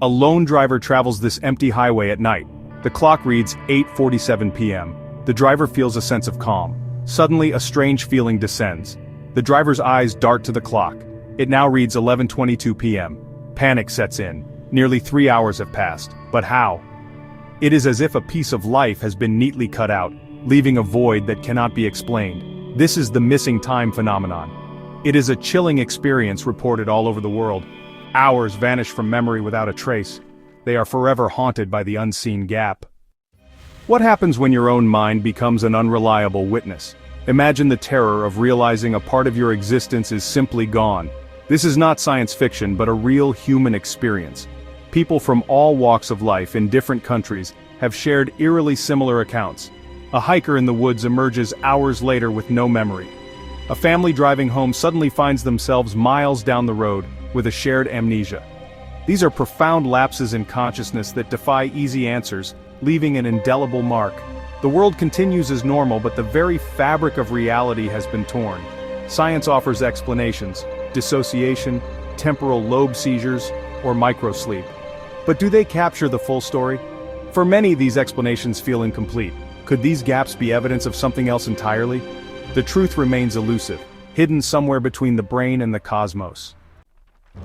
A lone driver travels this empty highway at night. The clock reads 8:47 p.m. The driver feels a sense of calm. Suddenly, a strange feeling descends. The driver's eyes dart to the clock. It now reads 11:22 p.m. Panic sets in. Nearly 3 hours have passed. But how? It is as if a piece of life has been neatly cut out, leaving a void that cannot be explained. This is the missing time phenomenon. It is a chilling experience reported all over the world. Hours vanish from memory without a trace. They are forever haunted by the unseen gap. What happens when your own mind becomes an unreliable witness? Imagine the terror of realizing a part of your existence is simply gone. This is not science fiction, but a real human experience. People from all walks of life in different countries have shared eerily similar accounts. A hiker in the woods emerges hours later with no memory. A family driving home suddenly finds themselves miles down the road with a shared amnesia. These are profound lapses in consciousness that defy easy answers, leaving an indelible mark. The world continues as normal, but the very fabric of reality has been torn. Science offers explanations: dissociation, temporal lobe seizures, or microsleep. But do they capture the full story? For many, these explanations feel incomplete. Could these gaps be evidence of something else entirely? The truth remains elusive, hidden somewhere between the brain and the cosmos.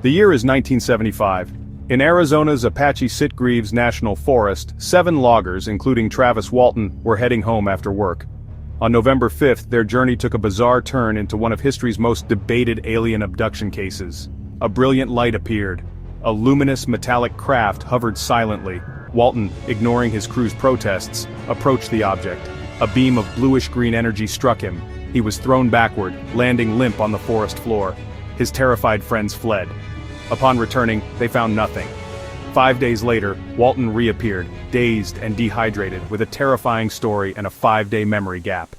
The year is 1975. In Arizona's Apache Sitgreaves National Forest, 7 loggers, including Travis Walton, were heading home after work. On November 5th, their journey took a bizarre turn into one of history's most debated alien abduction cases. A brilliant light appeared. A luminous metallic craft hovered silently. Walton, ignoring his crew's protests, approached the object. A beam of bluish-green energy struck him. He was thrown backward, landing limp on the forest floor. His terrified friends fled. Upon returning, they found nothing. 5 days later, Walton reappeared, dazed and dehydrated, with a terrifying story and a 5-day memory gap.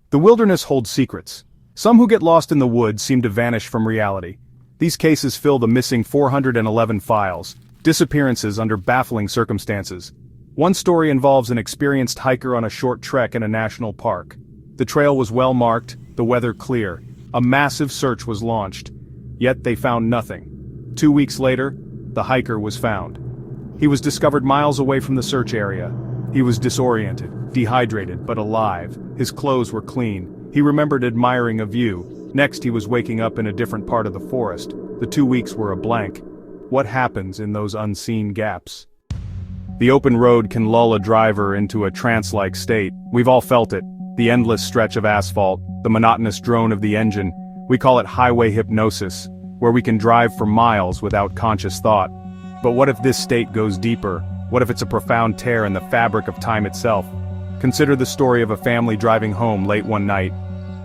The wilderness holds secrets. Some who get lost in the woods seem to vanish from reality. These cases fill the missing 411 files, disappearances under baffling circumstances. One story involves an experienced hiker on a short trek in a national park. The trail was well marked, the weather clear. A massive search was launched. Yet they found nothing. 2 weeks later, the hiker was found. He was discovered miles away from the search area. He was disoriented, dehydrated, but alive. His clothes were clean. He remembered admiring a view. Next, he was waking up in a different part of the forest. The 2 weeks were a blank. What happens in those unseen gaps? The open road can lull a driver into a trance-like state. We've all felt it. The endless stretch of asphalt, the monotonous drone of the engine. We call it highway hypnosis, where we can drive for miles without conscious thought. But what if this state goes deeper? What if it's a profound tear in the fabric of time itself? Consider the story of a family driving home late one night.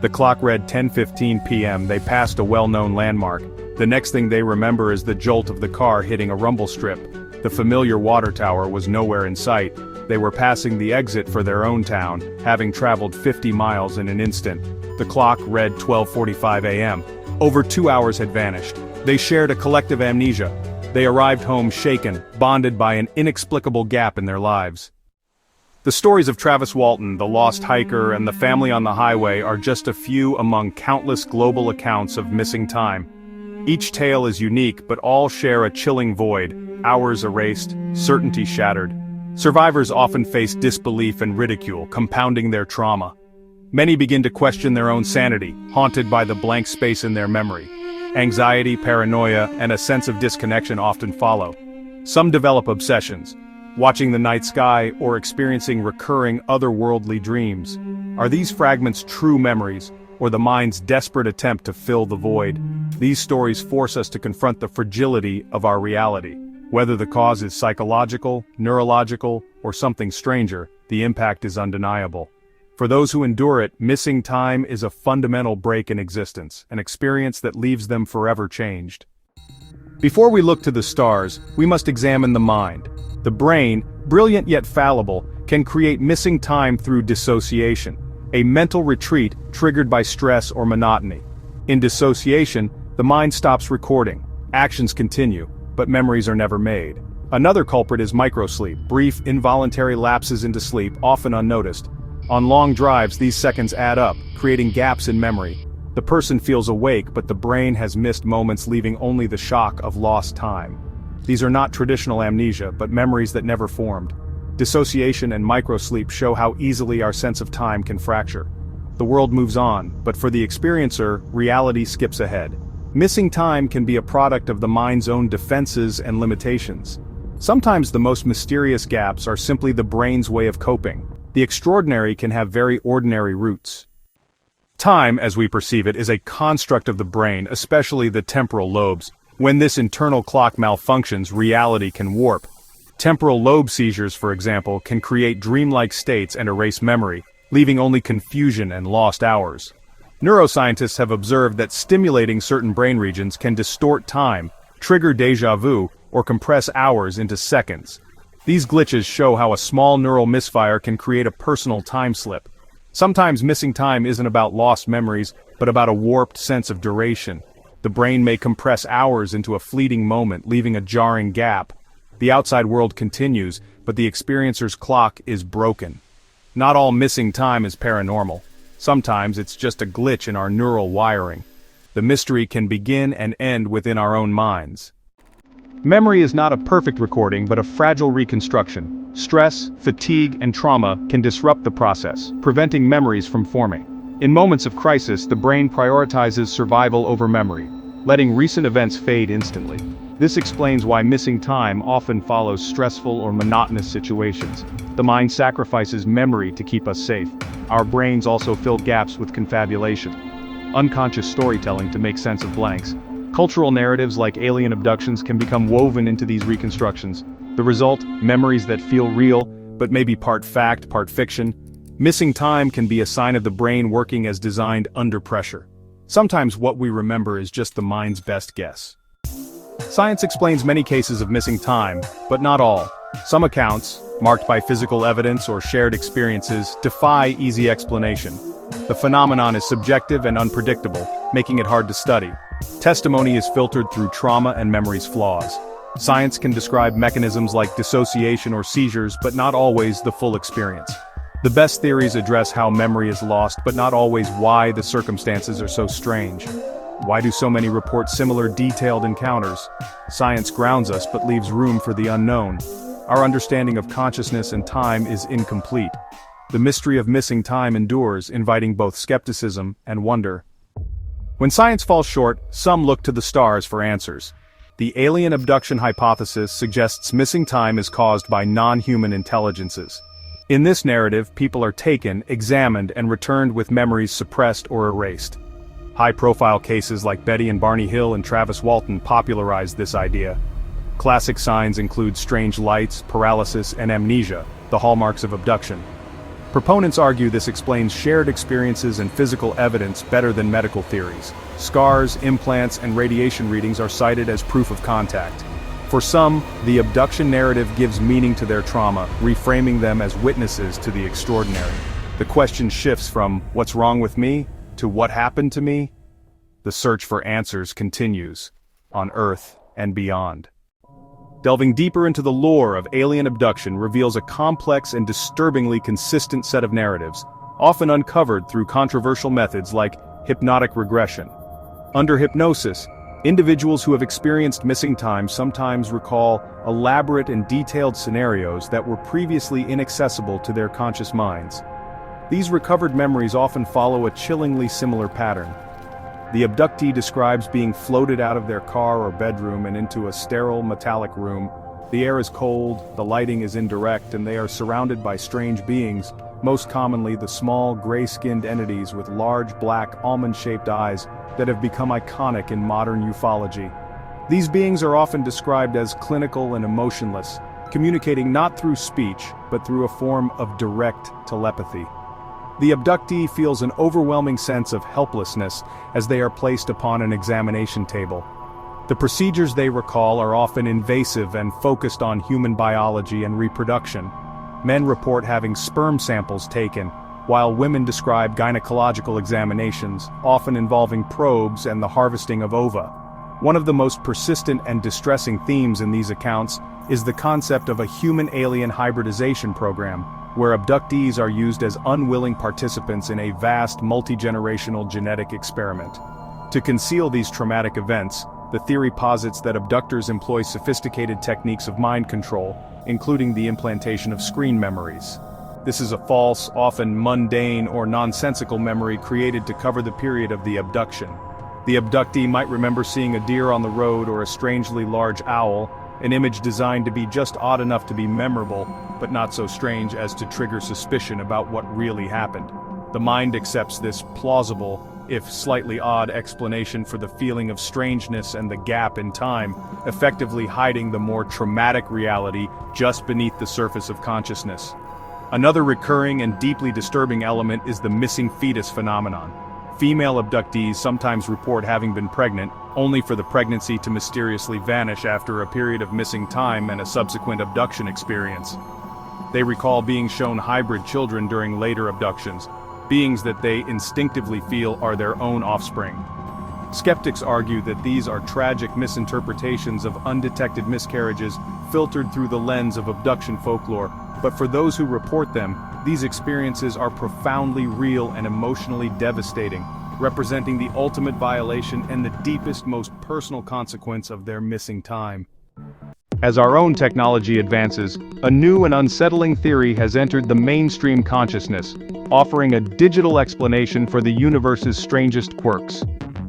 The clock read 10:15 p.m. They passed a well-known landmark. The next thing they remember is the jolt of the car hitting a rumble strip. The familiar water tower was nowhere in sight. They were passing the exit for their own town, having traveled 50 miles in an instant. The clock read 12:45 a.m. Over 2 hours had vanished. They shared a collective amnesia. They arrived home shaken, bonded by an inexplicable gap in their lives. The stories of Travis Walton, the lost hiker, and the family on the highway are just a few among countless global accounts of missing time. Each tale is unique, but all share a chilling void, hours erased, certainty shattered. Survivors often face disbelief and ridicule, compounding their trauma. Many begin to question their own sanity, haunted by the blank space in their memory. Anxiety, paranoia, and a sense of disconnection often follow. Some develop obsessions, watching the night sky or experiencing recurring otherworldly dreams. Are these fragments true memories, or the mind's desperate attempt to fill the void? These stories force us to confront the fragility of our reality. Whether the cause is psychological, neurological, or something stranger, the impact is undeniable. For those who endure it, missing time is a fundamental break in existence, an experience that leaves them forever changed. Before we look to the stars, we must examine the mind. The brain, brilliant yet fallible, can create missing time through dissociation, a mental retreat triggered by stress or monotony. In dissociation, the mind stops recording. Actions continue, but memories are never made. Another culprit is microsleep, brief, involuntary lapses into sleep, often unnoticed. On long drives, these seconds add up, creating gaps in memory. The person feels awake, but the brain has missed moments, leaving only the shock of lost time. These are not traditional amnesia, but memories that never formed. Dissociation and microsleep show how easily our sense of time can fracture. The world moves on, but for the experiencer, reality skips ahead. Missing time can be a product of the mind's own defenses and limitations. Sometimes the most mysterious gaps are simply the brain's way of coping. The extraordinary can have very ordinary roots. Time, as we perceive it, is a construct of the brain, especially the temporal lobes. When this internal clock malfunctions, reality can warp. Temporal lobe seizures, for example, can create dreamlike states and erase memory, leaving only confusion and lost hours. Neuroscientists have observed that stimulating certain brain regions can distort time, trigger déjà vu, or compress hours into seconds. These glitches show how a small neural misfire can create a personal time slip. Sometimes missing time isn't about lost memories, but about a warped sense of duration. The brain may compress hours into a fleeting moment, leaving a jarring gap. The outside world continues, but the experiencer's clock is broken. Not all missing time is paranormal. Sometimes it's just a glitch in our neural wiring. The mystery can begin and end within our own minds. Memory is not a perfect recording, but a fragile reconstruction. Stress, fatigue, and trauma can disrupt the process, preventing memories from forming. In moments of crisis, the brain prioritizes survival over memory, letting recent events fade instantly. This explains why missing time often follows stressful or monotonous situations. The mind sacrifices memory to keep us safe. Our brains also fill gaps with confabulation, unconscious storytelling to make sense of blanks. Cultural narratives like alien abductions can become woven into these reconstructions. The result, memories that feel real, but may be part fact, part fiction. Missing time can be a sign of the brain working as designed under pressure. Sometimes what we remember is just the mind's best guess. Science explains many cases of missing time, but not all. Some accounts, marked by physical evidence or shared experiences, defy easy explanation. The phenomenon is subjective and unpredictable, making it hard to study. Testimony is filtered through trauma and memory's flaws. Science can describe mechanisms like dissociation or seizures, but not always the full experience. The best theories address how memory is lost, but not always why the circumstances are so strange. Why do so many report similar detailed encounters? Science grounds us but leaves room for the unknown. Our understanding of consciousness and time is incomplete. The mystery of missing time endures, inviting both skepticism and wonder. When science falls short, some look to the stars for answers. The alien abduction hypothesis suggests missing time is caused by non-human intelligences. In this narrative, people are taken, examined, and returned with memories suppressed or erased. High-profile cases like Betty and Barney Hill and Travis Walton popularized this idea. Classic signs include strange lights, paralysis, and amnesia, the hallmarks of abduction. Proponents argue this explains shared experiences and physical evidence better than medical theories. Scars, implants, and radiation readings are cited as proof of contact. For some, the abduction narrative gives meaning to their trauma, reframing them as witnesses to the extraordinary. The question shifts from, "What's wrong with me?" to "What happened to me?" The search for answers continues, on Earth and beyond. Delving deeper into the lore of alien abduction reveals a complex and disturbingly consistent set of narratives, often uncovered through controversial methods like hypnotic regression. Under hypnosis, individuals who have experienced missing time sometimes recall elaborate and detailed scenarios that were previously inaccessible to their conscious minds. These recovered memories often follow a chillingly similar pattern. The abductee describes being floated out of their car or bedroom and into a sterile metallic room. The air is cold, the lighting is indirect, and they are surrounded by strange beings, most commonly the small, gray-skinned entities with large black almond-shaped eyes that have become iconic in modern ufology. These beings are often described as clinical and emotionless, communicating not through speech, but through a form of direct telepathy. The abductee feels an overwhelming sense of helplessness as they are placed upon an examination table. The procedures they recall are often invasive and focused on human biology and reproduction. Men report having sperm samples taken, while women describe gynecological examinations, often involving probes and the harvesting of ova. One of the most persistent and distressing themes in these accounts is the concept of a human-alien hybridization program, where abductees are used as unwilling participants in a vast multi-generational genetic experiment. To conceal these traumatic events, The theory posits that abductors employ sophisticated techniques of mind control, including the implantation of screen memories. This is a false, often mundane or nonsensical memory created to cover the period of the abduction. The abductee might remember seeing a deer on the road or a strangely large owl, an image designed to be just odd enough to be memorable, but not so strange as to trigger suspicion about what really happened. The mind accepts this plausible, if slightly odd explanation for the feeling of strangeness and the gap in time, effectively hiding the more traumatic reality just beneath the surface of consciousness. Another recurring and deeply disturbing element is the missing fetus phenomenon. Female abductees sometimes report having been pregnant, only for the pregnancy to mysteriously vanish after a period of missing time and a subsequent abduction experience. They recall being shown hybrid children during later abductions, beings that they instinctively feel are their own offspring. Skeptics argue that these are tragic misinterpretations of undetected miscarriages filtered through the lens of abduction folklore, but for those who report them, these experiences are profoundly real and emotionally devastating, representing the ultimate violation and the deepest, most personal consequence of their missing time. As our own technology advances, a new and unsettling theory has entered the mainstream consciousness, offering a digital explanation for the universe's strangest quirks.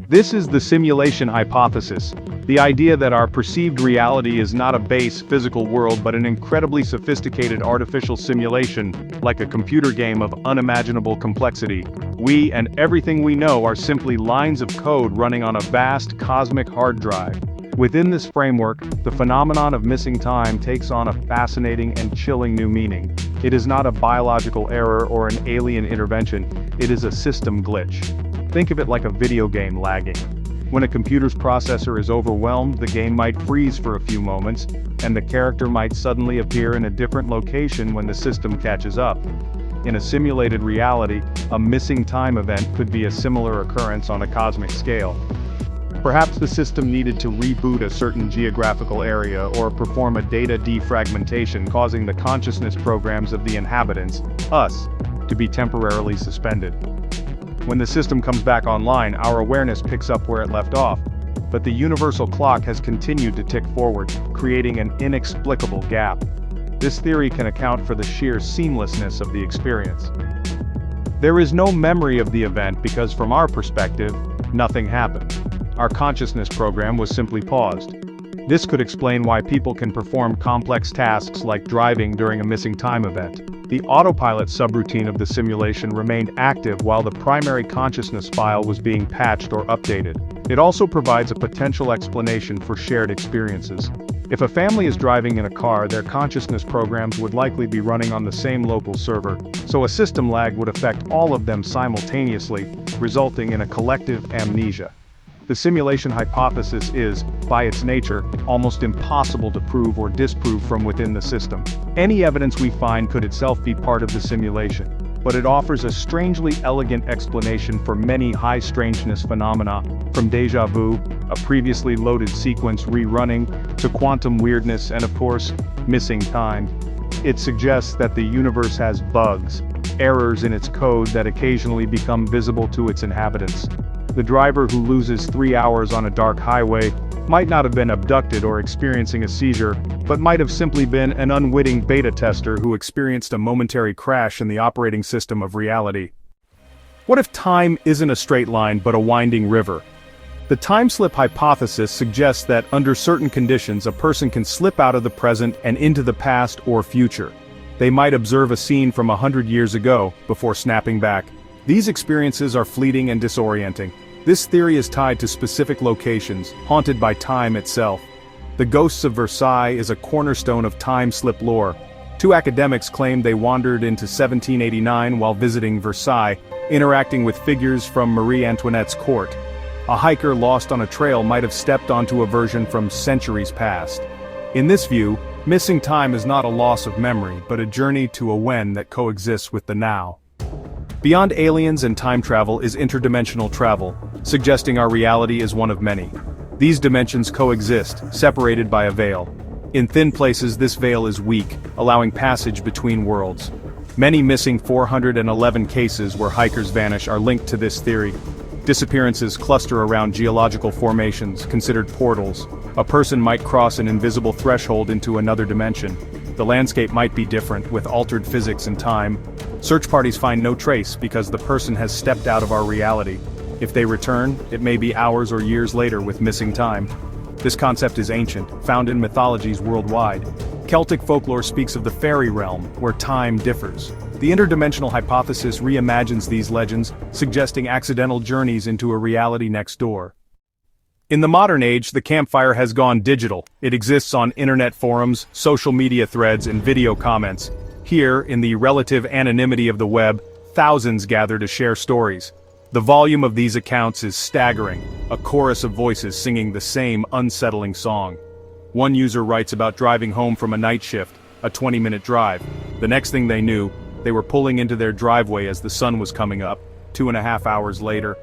This is the simulation hypothesis, the idea that our perceived reality is not a base physical world but an incredibly sophisticated artificial simulation, like a computer game of unimaginable complexity. We and everything we know are simply lines of code running on a vast cosmic hard drive. Within this framework, the phenomenon of missing time takes on a fascinating and chilling new meaning. It is not a biological error or an alien intervention, it is a system glitch. Think of it like a video game lagging. When a computer's processor is overwhelmed, the game might freeze for a few moments, and the character might suddenly appear in a different location when the system catches up. In a simulated reality, a missing time event could be a similar occurrence on a cosmic scale. Perhaps the system needed to reboot a certain geographical area or perform a data defragmentation, causing the consciousness programs of the inhabitants, us, to be temporarily suspended. When the system comes back online, our awareness picks up where it left off, but the universal clock has continued to tick forward, creating an inexplicable gap. This theory can account for the sheer seamlessness of the experience. There is no memory of the event because from our perspective, nothing happened. Our consciousness program was simply paused. This could explain why people can perform complex tasks like driving during a missing time event. The autopilot subroutine of the simulation remained active while the primary consciousness file was being patched or updated. It also provides a potential explanation for shared experiences. If a family is driving in a car, their consciousness programs would likely be running on the same local server, so a system lag would affect all of them simultaneously, resulting in a collective amnesia. The simulation hypothesis is, by its nature, almost impossible to prove or disprove from within the system. Any evidence we find could itself be part of the simulation, but it offers a strangely elegant explanation for many high-strangeness phenomena, from déjà vu, a previously loaded sequence rerunning, to quantum weirdness and of course, missing time. It suggests that the universe has bugs, errors in its code that occasionally become visible to its inhabitants. The driver who loses 3 hours on a dark highway might not have been abducted or experiencing a seizure, but might have simply been an unwitting beta tester who experienced a momentary crash in the operating system of reality. What if time isn't a straight line but a winding river? The time slip hypothesis suggests that under certain conditions a person can slip out of the present and into the past or future. They might observe a scene from 100 years ago before snapping back. These experiences are fleeting and disorienting. This theory is tied to specific locations, haunted by time itself. The Ghosts of Versailles is a cornerstone of time slip lore. Two academics claim they wandered into 1789 while visiting Versailles, interacting with figures from Marie Antoinette's court. A hiker lost on a trail might have stepped onto a version from centuries past. In this view, missing time is not a loss of memory, but a journey to a when that coexists with the now. Beyond aliens and time travel is interdimensional travel, suggesting our reality is one of many. These dimensions coexist, separated by a veil. In thin places, this veil is weak, allowing passage between worlds. Many missing 411 cases where hikers vanish are linked to this theory. Disappearances cluster around geological formations, considered portals. A person might cross an invisible threshold into another dimension. The landscape might be different, with altered physics and time. Search parties find no trace because the person has stepped out of our reality. If they return, it may be hours or years later with missing time. This concept is ancient, found in mythologies worldwide. Celtic folklore speaks of the fairy realm, where time differs. The interdimensional hypothesis reimagines these legends, suggesting accidental journeys into a reality next door. In the modern age, the campfire has gone digital. It exists on internet forums, social media threads, and video comments. Here, in the relative anonymity of the web, thousands gather to share stories. The volume of these accounts is staggering, a chorus of voices singing the same unsettling song. One user writes about driving home from a night shift, a 20-minute drive. The next thing they knew, they were pulling into their driveway as the sun was coming up, 2.5 hours later.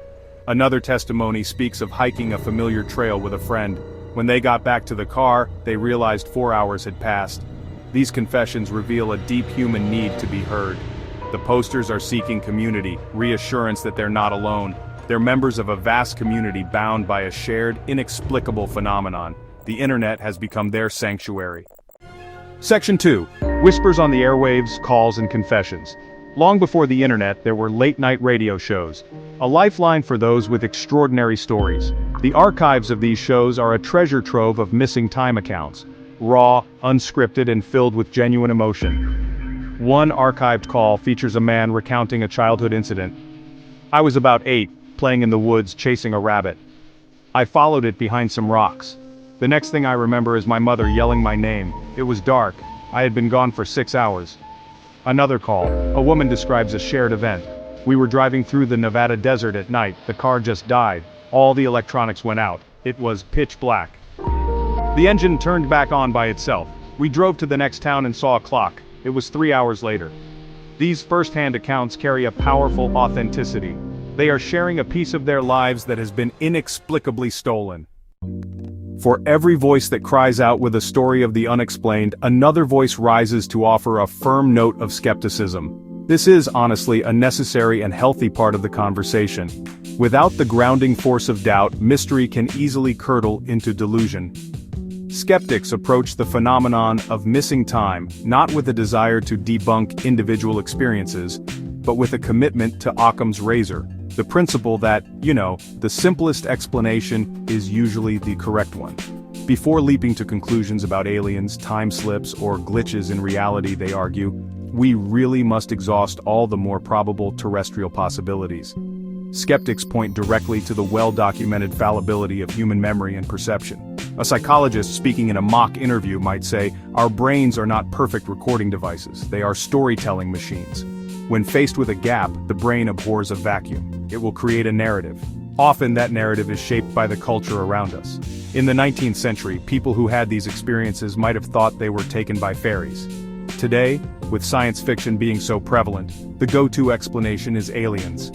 Another testimony speaks of hiking a familiar trail with a friend. When they got back to the car, they realized 4 hours had passed. These confessions reveal a deep human need to be heard. The posters are seeking community, reassurance that they're not alone. They're members of a vast community bound by a shared, inexplicable phenomenon. The internet has become their sanctuary. Section 2. Whispers on the airwaves, calls and confessions. Long before the internet, there were late-night radio shows, a lifeline for those with extraordinary stories. The archives of these shows are a treasure trove of missing time accounts, raw, unscripted and filled with genuine emotion. One archived call features a man recounting a childhood incident. I was about 8, playing in the woods chasing a rabbit. I followed it behind some rocks. The next thing I remember is my mother yelling my name. It was dark. I had been gone for 6 hours. Another call. A woman describes a shared event. We were driving through the Nevada desert at night. The car just died. All the electronics went out. It was pitch black. The engine turned back on by itself. We drove to the next town and saw a clock. It was 3 hours later. These first-hand accounts carry a powerful authenticity. They are sharing a piece of their lives that has been inexplicably stolen. For every voice that cries out with a story of the unexplained, another voice rises to offer a firm note of skepticism. This is, honestly, a necessary and healthy part of the conversation. Without the grounding force of doubt, mystery can easily curdle into delusion. Skeptics approach the phenomenon of missing time not with a desire to debunk individual experiences, but with a commitment to Occam's razor, the principle that, the simplest explanation is usually the correct one. Before leaping to conclusions about aliens, time slips, or glitches in reality, they argue, we really must exhaust all the more probable terrestrial possibilities. Skeptics point directly to the well-documented fallibility of human memory and perception. A psychologist speaking in a mock interview might say, our brains are not perfect recording devices, they are storytelling machines. When faced with a gap, the brain abhors a vacuum. It will create a narrative. Often that narrative is shaped by the culture around us. In the 19th century, people who had these experiences might have thought they were taken by fairies. Today, with science fiction being so prevalent, the go-to explanation is aliens.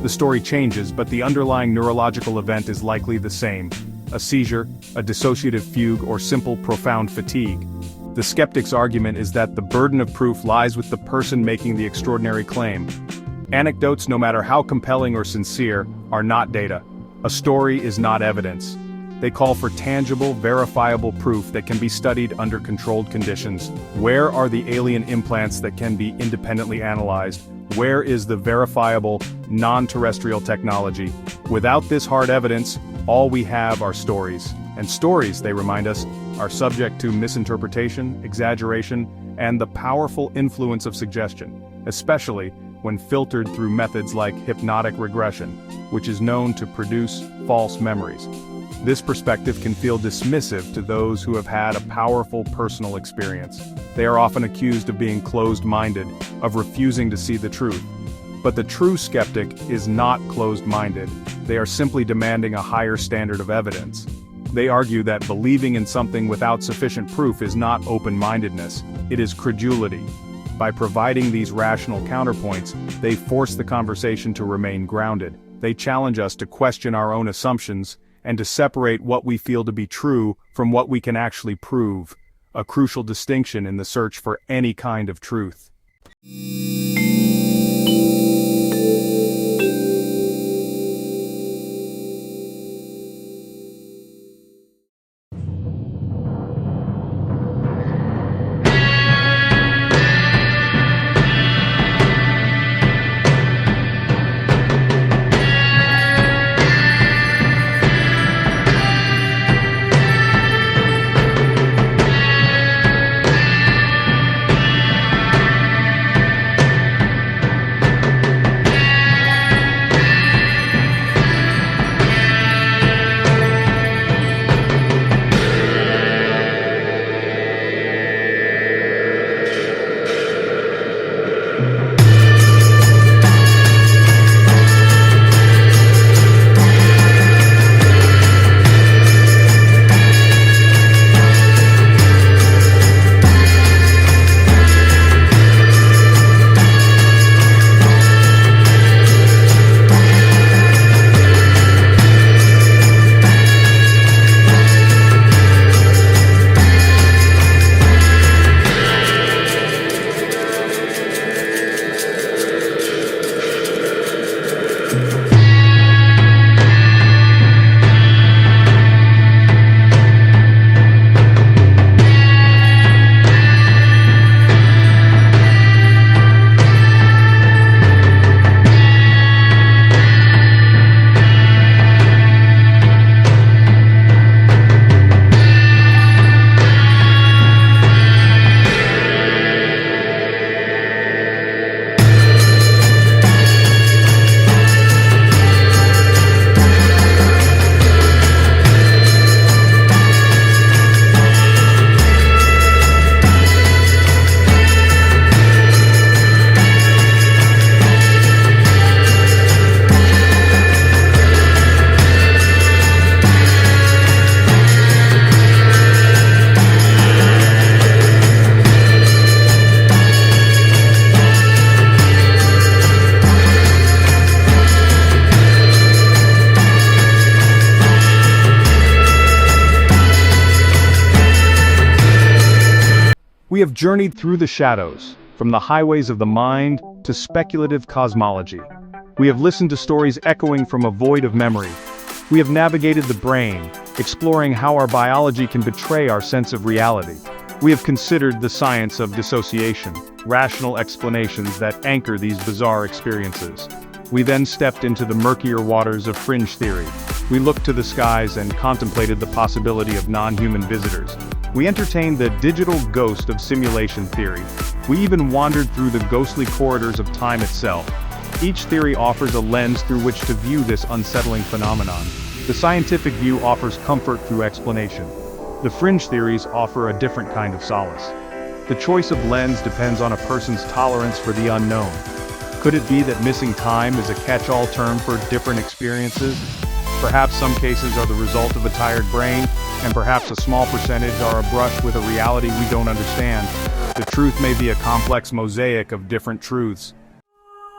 The story changes, but the underlying neurological event is likely the same. A seizure, a dissociative fugue, or simple profound fatigue. The skeptic's argument is that the burden of proof lies with the person making the extraordinary claim. Anecdotes, no matter how compelling or sincere, are not data. A story is not evidence. They call for tangible, verifiable proof that can be studied under controlled conditions. Where are the alien implants that can be independently analyzed? Where is the verifiable, non-terrestrial technology? Without this hard evidence, all we have are stories. And stories, they remind us, are subject to misinterpretation, exaggeration, and the powerful influence of suggestion, especially when filtered through methods like hypnotic regression, which is known to produce false memories. This perspective can feel dismissive to those who have had a powerful personal experience. They are often accused of being closed-minded, of refusing to see the truth. But the true skeptic is not closed-minded. They are simply demanding a higher standard of evidence. They argue that believing in something without sufficient proof is not open-mindedness, it is credulity. By providing these rational counterpoints, they force the conversation to remain grounded. They challenge us to question our own assumptions, and to separate what we feel to be true from what we can actually prove, a crucial distinction in the search for any kind of truth. We have journeyed through the shadows, from the highways of the mind to speculative cosmology. We have listened to stories echoing from a void of memory. We have navigated the brain, exploring how our biology can betray our sense of reality. We have considered the science of dissociation, rational explanations that anchor these bizarre experiences. We then stepped into the murkier waters of fringe theory. We looked to the skies and contemplated the possibility of non-human visitors. We entertained the digital ghost of simulation theory. We even wandered through the ghostly corridors of time itself. Each theory offers a lens through which to view this unsettling phenomenon. The scientific view offers comfort through explanation. The fringe theories offer a different kind of solace. The choice of lens depends on a person's tolerance for the unknown. Could it be that missing time is a catch-all term for different experiences? Perhaps some cases are the result of a tired brain, and perhaps a small percentage are a brush with a reality we don't understand. The truth may be a complex mosaic of different truths.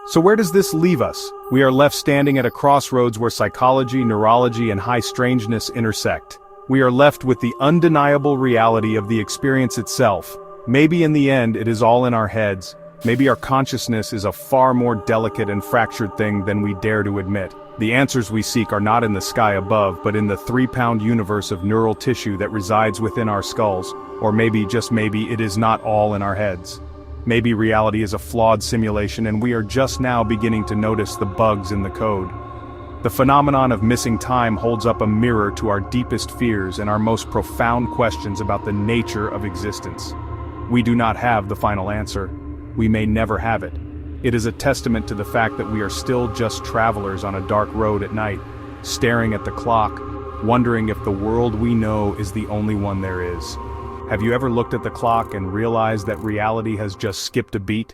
So where does this leave us? We are left standing at a crossroads where psychology, neurology, and high strangeness intersect. We are left with the undeniable reality of the experience itself. Maybe in the end it is all in our heads. Maybe our consciousness is a far more delicate and fractured thing than we dare to admit. The answers we seek are not in the sky above, but in the 3-pound universe of neural tissue that resides within our skulls. Or maybe, just maybe, it is not all in our heads. Maybe reality is a flawed simulation and we are just now beginning to notice the bugs in the code. The phenomenon of missing time holds up a mirror to our deepest fears and our most profound questions about the nature of existence. We do not have the final answer. We may never have it. It is a testament to the fact that we are still just travelers on a dark road at night, staring at the clock, wondering if the world we know is the only one there is. Have you ever looked at the clock and realized that reality has just skipped a beat?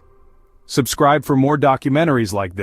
Subscribe for more documentaries like this.